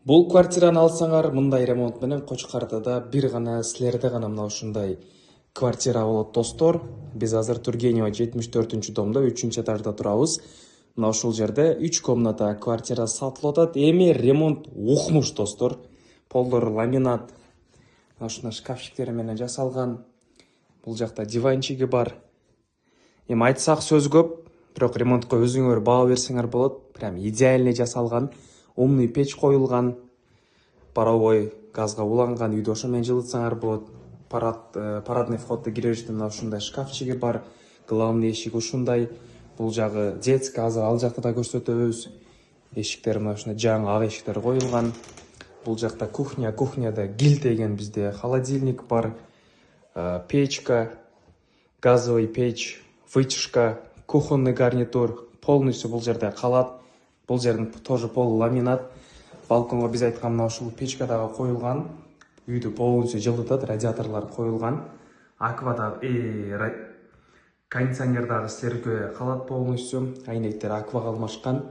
Бул квартираны алсаңар, мындай ремонт менен Кочкардыда бир гана силерде гана мына ушундай квартира болот достор. Биз азыр Тургенева 74-домдо 3-этажда турабыз. Мына ушул жерде 3 комната квартира сатылып атат. Эми ремонт укмуш достор. Полдору ламинат. Ушуна шкафчиктери менен жасалган. Бул жакта диванчиги бар. Эми айтсак сөз көп, бирок ремонтко өзүңөр баа берсеңер болот. Прям идеальный жасалган. Умный печ коюлган, паровой газга уланган, үйдү ошо менен жылытсаңар болот. Парадный входдо киребиштен мына ушундай шкафчиги бар, главный эшик ушундай. Бул жагы детский, азыр ал жакта да көрсөтөбүз. Эшиктер мына ушундай жаңы ак эшиктер коюлган. Бул жакта кухняда килтеген бизде холодильник бар, печка, газовый печь, вытяжка, кухонный гарнитур, полностью бул жерде калат. Бул жердин тоже полу ламинат. Балконго биз айткан мына ушул печка дагы коюлган. Үйдү полностью жылытат, радиаторлор коюлган. Аква дагы, кондиционер дагы силерге калат полностью. Айнектер аквага алмашкан.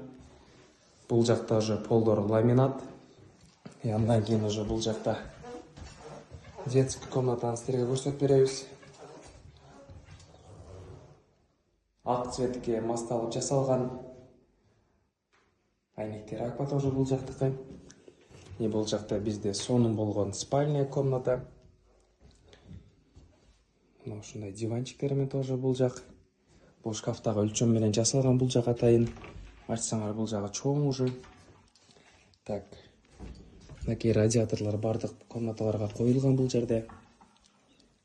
Бул жакта уже полдор ламинат. Андан кийин уже бул жакта детский комнатаны силерге көрсөтүп беребиз. Ак цветке масталып жасалган. Айнектер аква тоже бул жактыкы. И бул жакта бизде сонун болгон спальня комната. Мына ушундай диванчиктеримен тоже бул жак. Бул шкафтагы өлчөм менен жасалган бул жак атайын. Ачсаңар бул жагы чоң уже. Так. Мынакей радиаторлор бардык комнаталарга коюлган бул жерде.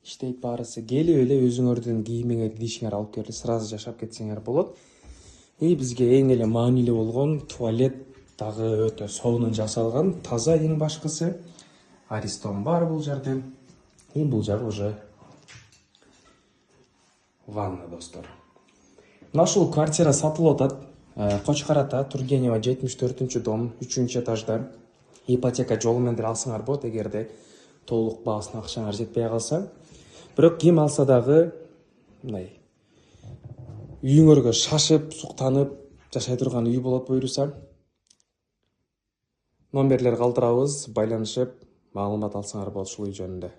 Иштейт баарысы. Келип эле өзүңөрдүн кийимиңерди, идишиңерди алып келип сразу жашап кетсеңер болот. И бизге эң эле маанилүү болгон туалет дагы өтө сонун жасалган, таза эң башкысы. Аристон бар бул жерде. И бул жагы уже ванна достор. Мына ушул квартира сатылып атат. Кочкарата, Тургенева 74-дом, 3-этажда. Ипотека жолу менен алсаңар болот, эгерде толук баасына акчаңар жетпей калса. Бирок ким алса дагы мындай үйүңөргө шашып, суктанып жашай турган үй болот буюрса. Номерлер калтырабыз, байланышып маалымат алсаңар болот ушул үй жөнүндө.